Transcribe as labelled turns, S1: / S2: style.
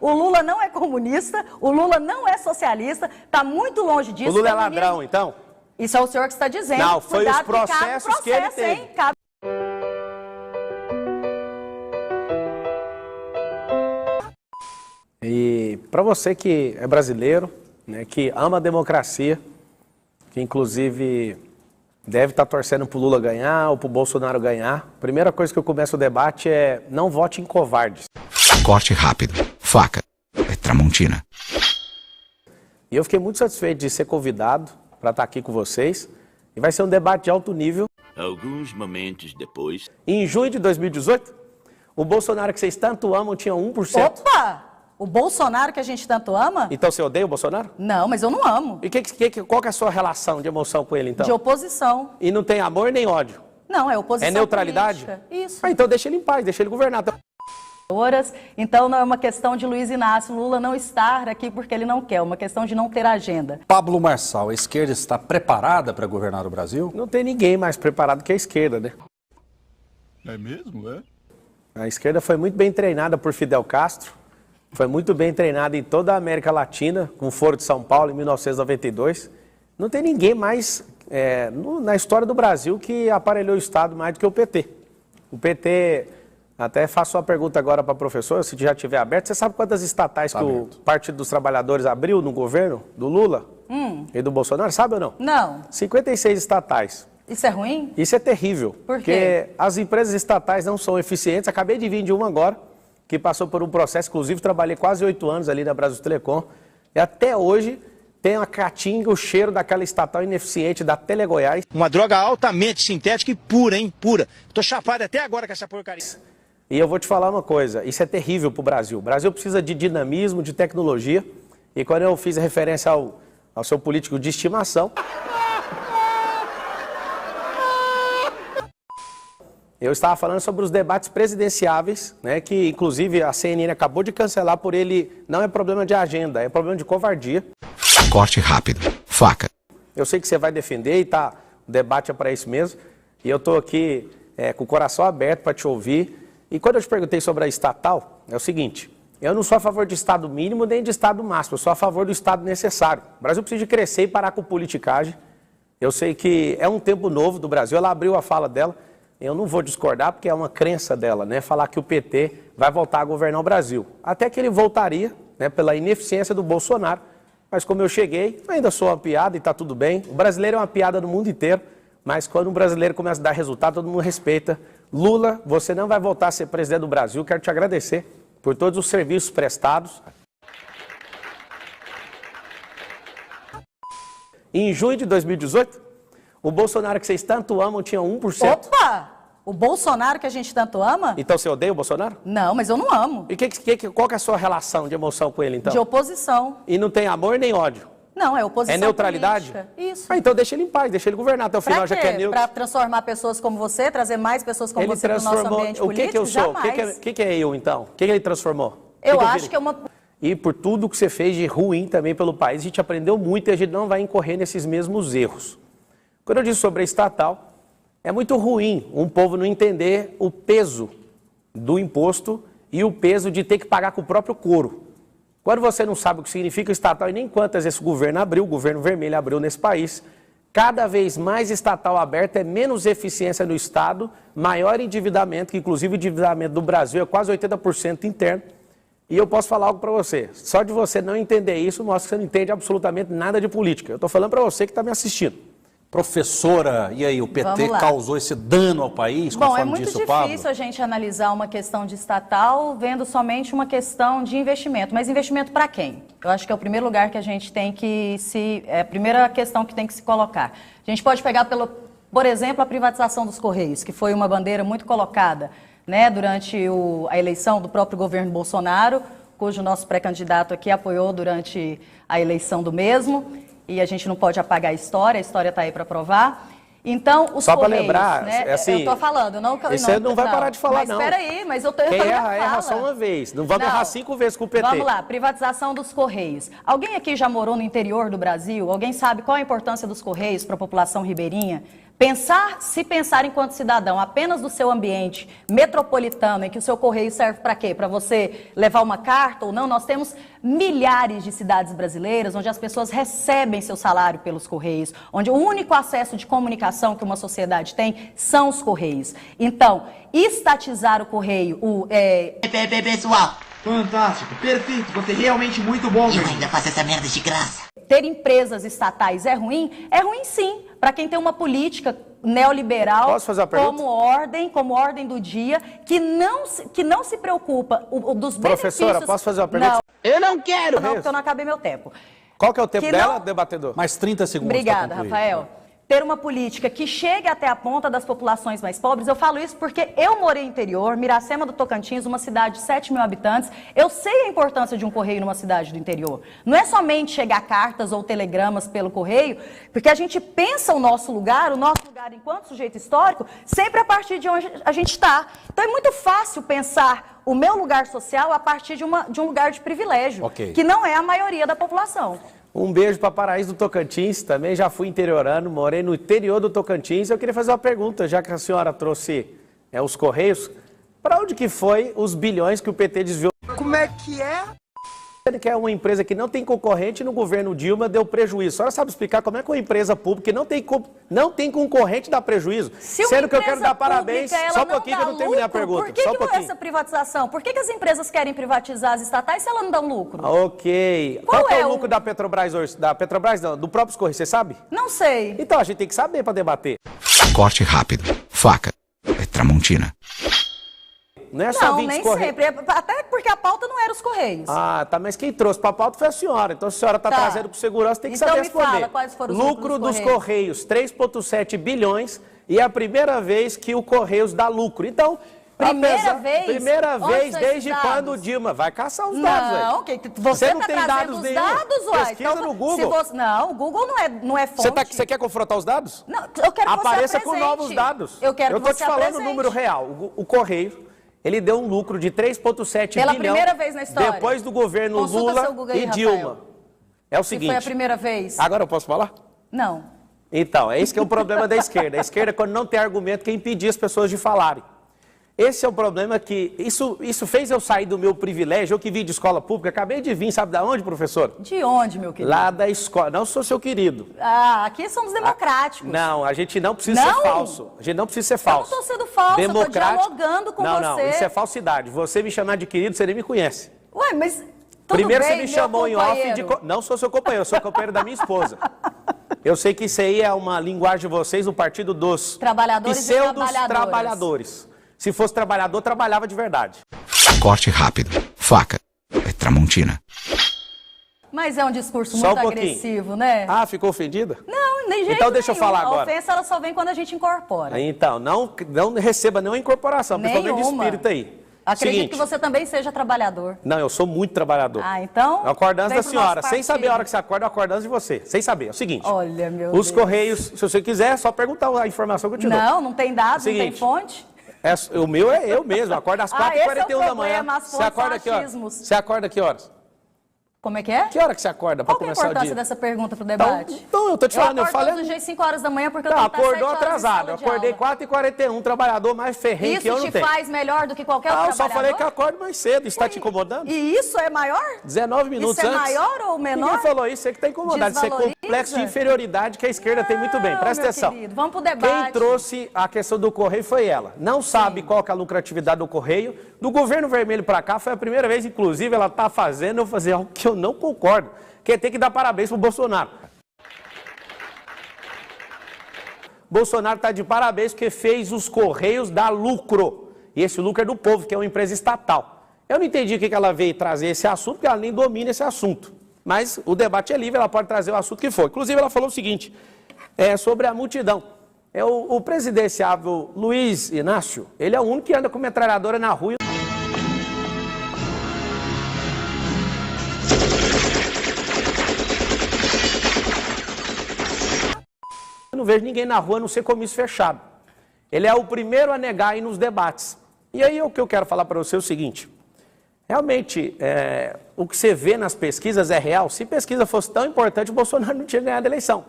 S1: O Lula não é comunista, o Lula não é socialista, está muito longe disso.
S2: O Lula é ladrão, então?
S1: Isso é o senhor que está dizendo.
S2: Não, foi
S1: cuidado,
S2: os processos que ele teve.
S1: Hein? Cabe...
S2: E para você que é brasileiro, né, que ama a democracia, que inclusive deve estar torcendo para o Lula ganhar ou para o Bolsonaro ganhar, a primeira coisa que eu começo o debate é: não vote em covardes.
S3: Corte rápido. Faca. É Tramontina.
S2: E eu fiquei muito satisfeito de ser convidado para estar aqui com vocês. E vai ser um debate de alto nível.
S4: Alguns momentos depois...
S2: Em junho de 2018, o Bolsonaro que vocês tanto amam tinha 1%.
S1: Opa! O Bolsonaro que a gente tanto ama?
S2: Então você odeia o Bolsonaro?
S1: Não, mas eu não amo.
S2: E qual que é a sua relação de emoção com ele, então?
S1: De oposição.
S2: E não tem amor nem ódio?
S1: Não, é oposição.
S2: É neutralidade?
S1: Política. Isso.
S2: Ah, então deixa ele em paz, deixa ele governar.
S1: Então não é uma questão de Luiz Inácio Lula não estar aqui porque ele não quer, é uma questão de não ter agenda.
S5: Pablo Marçal, a esquerda está preparada para governar o Brasil?
S2: Não tem ninguém mais preparado que a esquerda, né?
S4: É mesmo, é?
S2: A esquerda foi muito bem treinada por Fidel Castro, foi muito bem treinada em toda a América Latina, com o Foro de São Paulo em 1992. Não tem ninguém mais na história do Brasil que aparelhou o Estado mais do que o PT. O PT, até faço uma pergunta agora para a professora, se já estiver aberto, você sabe quantas estatais que o Partido dos Trabalhadores abriu no governo do Lula e do Bolsonaro? Sabe ou não?
S1: Não.
S2: 56 estatais.
S1: Isso é ruim?
S2: Isso é terrível.
S1: Por quê?
S2: Porque as empresas estatais não são eficientes. Acabei de vir de uma agora, que passou por um processo, inclusive trabalhei quase 8 anos ali na Brasil Telecom, e até hoje tem a caatinga, o cheiro daquela estatal ineficiente da Telegoiás.
S6: Uma droga altamente sintética e pura, hein? Pura. Tô chapado até agora com essa porcaria.
S2: E eu vou te falar uma coisa, isso é terrível para o Brasil. O Brasil precisa de dinamismo, de tecnologia, e quando eu fiz referência ao seu político de estimação, eu estava falando sobre os debates presidenciáveis, né, que inclusive a CNN acabou de cancelar por ele, não é problema de agenda, é problema de covardia.
S3: Corte rápido. Faca.
S2: Eu sei que você vai defender e tá, o debate é para isso mesmo, e eu estou aqui com o coração aberto para te ouvir. E quando eu te perguntei sobre a estatal, é o seguinte: eu não sou a favor de Estado mínimo nem de Estado máximo, eu sou a favor do Estado necessário. O Brasil precisa de crescer e parar com politicagem. Eu sei que é um tempo novo do Brasil, ela abriu a fala dela, eu não vou discordar porque é uma crença dela, né? Falar que o PT vai voltar a governar o Brasil. Até que ele voltaria, né, pela ineficiência do Bolsonaro, mas como eu cheguei, ainda sou uma piada e está tudo bem. O brasileiro é uma piada no mundo inteiro, mas quando um brasileiro começa a dar resultado, todo mundo respeita. Lula, você não vai voltar a ser presidente do Brasil, quero te agradecer por todos os serviços prestados. Em junho de 2018, o Bolsonaro que vocês tanto amam tinha 1%.
S1: Opa! O Bolsonaro que a gente tanto ama?
S2: Então você odeia o Bolsonaro?
S1: Não, mas eu não amo.
S2: E qual que é a sua relação de emoção com ele, então?
S1: De oposição.
S2: E não tem amor nem ódio?
S1: Não, é oposição.
S2: É neutralidade?
S1: Política. Isso.
S2: Ah, então deixa ele em paz, deixa ele governar até o final, já que é neutro.
S1: Para transformar pessoas como você, trazer mais pessoas como você no nosso ambiente político?
S2: O que eu sou?
S1: Jamais.
S2: O que é eu, então? O que ele transformou?
S1: Eu acho que é uma...
S2: E por tudo que você fez de ruim também pelo país, a gente aprendeu muito e a gente não vai incorrer nesses mesmos erros. Quando eu disse sobre a estatal, é muito ruim um povo não entender o peso do imposto e o peso de ter que pagar com o próprio couro. Quando você não sabe o que significa estatal e nem quantas esse governo abriu, o governo vermelho abriu nesse país, cada vez mais estatal aberta é menos eficiência no Estado, maior endividamento, que inclusive o endividamento do Brasil é quase 80% interno. E eu posso falar algo para você, só de você não entender isso mostra que você não entende absolutamente nada de política. Eu estou falando para você que está me assistindo.
S5: Professora, e aí, o PT causou esse dano ao país, conforme
S1: é muito
S5: disse o Pablo?
S1: difícil a gente analisar uma questão de estatal vendo somente uma questão de investimento. Mas investimento para quem? Eu acho que é o primeiro lugar que a gente tem que é a primeira questão que tem que se colocar. A gente pode pegar, por exemplo, a privatização dos Correios, que foi uma bandeira muito colocada, né, durante a eleição do próprio governo Bolsonaro, cujo nosso pré-candidato aqui apoiou durante a eleição do mesmo. E a gente não pode apagar a história está aí para provar. Então, os
S2: só
S1: Correios,
S2: para lembrar,
S1: né?
S2: assim,
S1: eu estou falando,
S2: você não vai parar de falar,
S1: mas
S2: não.
S1: Mas espera aí, mas eu estou...
S2: Quem erra só uma vez, não vamos errar 5 vezes com o PT.
S1: Vamos lá, privatização dos Correios. Alguém aqui já morou no interior do Brasil? Alguém sabe qual a importância dos Correios para a população ribeirinha? Se pensar enquanto cidadão apenas do seu ambiente metropolitano, em que o seu correio serve para quê? Para você levar uma carta ou não, nós temos milhares de cidades brasileiras onde as pessoas recebem seu salário pelos correios, onde o único acesso de comunicação que uma sociedade tem são os correios. Então, estatizar o correio,
S7: Pessoal,
S8: fantástico, perfeito, você é realmente muito bom,
S7: eu ainda faço essa merda de graça.
S1: ter empresas estatais é ruim? É ruim sim, para quem tem uma política neoliberal.
S2: Posso fazer uma pergunta?
S1: como ordem do dia, que não se preocupa dos benefícios.
S2: Professora, posso fazer uma pergunta?
S1: Não,
S7: Eu não quero.
S1: não, porque eu não acabei meu tempo.
S2: Qual que é o tempo
S1: Que
S2: dela,
S1: não-
S2: debatedor?
S5: Mais 30 segundos. pra
S1: Obrigada,
S5: concluir.
S1: Rafael. Ter uma política que chegue até a ponta das populações mais pobres. Eu falo isso porque eu morei no interior, Miracema do Tocantins, uma cidade de 7 mil habitantes. Eu sei a importância de um correio numa cidade do interior. Não é somente chegar cartas ou telegramas pelo correio, porque a gente pensa o nosso lugar enquanto sujeito histórico, sempre a partir de onde a gente está. Então é muito fácil pensar o meu lugar social a partir de um lugar de privilégio,
S5: Ok.
S1: que não é a maioria da população.
S2: Um beijo para Paraíso do Tocantins, também já fui interiorano, morei no interior do Tocantins. Eu queria fazer uma pergunta, já que a senhora trouxe os Correios, para onde que foi os bilhões que o PT desviou?
S8: Como é que é?
S2: Que é uma empresa que não tem concorrente no governo Dilma, deu prejuízo. A senhora sabe explicar como é que uma empresa pública que não tem concorrente dá prejuízo?
S1: Se uma
S2: Sendo que eu quero
S1: empresa
S2: dar parabéns,
S1: pública, ela
S2: só um pouquinho que eu
S1: dá
S2: não terminei a
S1: lucro,
S2: pergunta.
S1: Por que,
S2: só um
S1: que
S2: pouquinho.
S1: essa privatização? Por que as empresas querem privatizar as estatais se elas não dão lucro?
S2: Ok.
S1: Qual
S2: Qual que é
S1: é
S2: o
S1: o-
S2: lucro da Petrobras hoje? Da Petrobras não, do próprio Correio, você sabe?
S1: Não sei.
S2: Então a gente tem que saber para debater.
S3: Corte rápido. Faca. É Tramontina.
S2: Não é só
S1: Não,
S2: 20
S1: nem
S2: Correios.
S1: sempre. Até porque a pauta não era os Correios.
S2: Ah, tá, mas quem trouxe para a pauta foi a senhora. Então, se a senhora está
S1: Tá.
S2: trazendo com segurança, tem que
S1: Então
S2: saber
S1: me
S2: responder.
S1: fala quais foram os
S2: lucro
S1: lucros dos
S2: dos Correios, 3,7 bilhões, e é a primeira vez que o Correios dá lucro. Então,
S1: Primeira vez?
S2: Primeira
S1: Onde
S2: vez
S1: são
S2: desde
S1: esses
S2: quando o
S1: dados?
S2: Dilma vai caçar os dados, velho.
S1: Não, você
S2: não
S1: está
S2: tem
S1: trazendo
S2: dados
S1: os
S2: nenhum.
S1: dados, uai.
S2: Pesquisa no Google.
S1: Não, o Google não é fonte.
S2: Você quer confrontar os dados?
S1: Não, eu quero que
S2: Apareça
S1: você
S2: com
S1: apresente.
S2: novos dados.
S1: Eu quero que
S2: tô
S1: você
S2: te falando o
S1: apresente.
S2: número real. O Correio, ele deu um lucro de 3,7
S1: Pela
S2: bilhão
S1: primeira vez na história.
S2: depois do governo
S1: Consulta
S2: Lula
S1: seu Google aí,
S2: e
S1: Rafael.
S2: Dilma. É o
S1: Se
S2: seguinte.
S1: foi a primeira vez.
S2: Agora eu posso falar?
S1: Não.
S2: Então, é esse que é o problema da esquerda. A esquerda, quando não tem argumento, quer impedir as pessoas de falarem. Esse é o problema que... Isso fez eu sair do meu privilégio. Eu que vim de escola pública, acabei de vir, sabe de onde, professor?
S1: De onde, meu querido?
S2: Lá da escola. Não sou seu querido.
S1: Ah, aqui somos democráticos.
S2: Não, a gente não precisa
S1: Não?
S2: ser falso. A gente não precisa ser falso.
S1: Eu não tô sendo falsa, eu tô
S2: Democrático.
S1: dialogando com
S2: não,
S1: você.
S2: Não, isso é falsidade. Você me chamar de querido, você nem me conhece.
S1: Ué, mas tudo
S2: Primeiro
S1: bem,
S2: você me
S1: meu
S2: chamou em off de...
S1: companheiro.
S2: Não sou seu companheiro, eu sou companheiro da minha esposa. Eu sei que isso aí é uma linguagem de vocês, o partido dos
S1: Trabalhadores e
S2: pseudos
S1: trabalhadoras.
S2: trabalhadores. Se fosse trabalhador, trabalhava de verdade.
S3: Corte rápido. Faca. É Tramontina.
S1: Mas é um discurso
S2: Só
S1: muito
S2: um pouquinho.
S1: agressivo, né?
S2: Ah, ficou ofendida?
S1: Não, nem jeito
S2: Então deixa eu
S1: nenhum.
S2: falar
S1: A
S2: agora.
S1: ofensa ela só vem quando a gente incorpora.
S2: Então, não receba nenhuma incorporação, principalmente de
S1: Nenhuma.
S2: espírito aí.
S1: Acredito
S2: Seguinte,
S1: que você também seja trabalhador.
S2: Não, eu sou muito trabalhador.
S1: Ah, então.
S2: Eu acordo antes
S1: vem
S2: da
S1: pro
S2: senhora,
S1: nosso
S2: sem saber
S1: partido.
S2: a hora que você acorda, eu acordo antes de você. Sem saber. É o seguinte.
S1: Olha, meu
S2: Os
S1: Deus.
S2: Correios, se você quiser, é só perguntar a informação que eu te dou.
S1: Não tem dados, não tem
S2: Seguinte.
S1: fonte.
S2: O meu é eu mesmo, acordo às
S1: Ah,
S2: 4h41
S1: esse é o
S2: da manhã.
S1: problema, as
S2: Você
S1: fontes
S2: acorda
S1: são
S2: que horas?
S1: achismos.
S2: Você acorda que horas?
S1: Como é que é?
S2: Que hora que você acorda para
S1: Qual que é a
S2: começar o
S1: importância
S2: dia?
S1: dessa pergunta pro debate?
S2: Então, eu tô te falando, eu
S1: acordo
S2: falei...
S1: todos os dias 5 horas da manhã porque eu
S2: Tá,
S1: tenho que estar 7
S2: acordou
S1: horas em
S2: atrasado.
S1: sala
S2: Eu
S1: de
S2: acordei
S1: aula.
S2: 4h41, trabalhador mais ferrenho que eu
S1: Isso
S2: não
S1: te
S2: tenho.
S1: faz melhor do que qualquer
S2: Não,
S1: outro
S2: eu só
S1: trabalhador?
S2: falei que eu acordo mais cedo. Isso está te incomodando?
S1: E isso é maior?
S2: 19 minutos
S1: Isso é
S2: antes.
S1: maior ou menor?
S2: Ninguém falou isso, você que está incomodado. Isso é
S1: Desvaloriza?
S2: complexo de inferioridade que a esquerda tem muito bem.
S1: Não,
S2: Presta
S1: meu
S2: atenção.
S1: querido, vamos pro debate.
S2: Quem trouxe a questão do Correio foi ela. Não sabe qual que é a lucratividade do Correio. Do governo vermelho para cá, foi a primeira vez, inclusive, ela está fazendo eu fazer algo que eu não concordo. Que é ter que dar parabéns pro Bolsonaro. Bolsonaro está de parabéns porque fez os Correios dar lucro. E esse lucro é do povo, que é uma empresa estatal. Eu não entendi o que ela veio trazer esse assunto, porque ela nem domina esse assunto. Mas o debate é livre, ela pode trazer o assunto que for. Inclusive, ela falou o seguinte, sobre a multidão. O presidenciável Luiz Inácio, ele é o único que anda com metralhadora na rua. Eu não vejo ninguém na rua a não ser comício fechado. Ele é o primeiro a negar aí nos debates. E aí o que eu quero falar para você é o seguinte. Realmente, o que você vê nas pesquisas é real. Se pesquisa fosse tão importante, o Bolsonaro não tinha ganhado a eleição.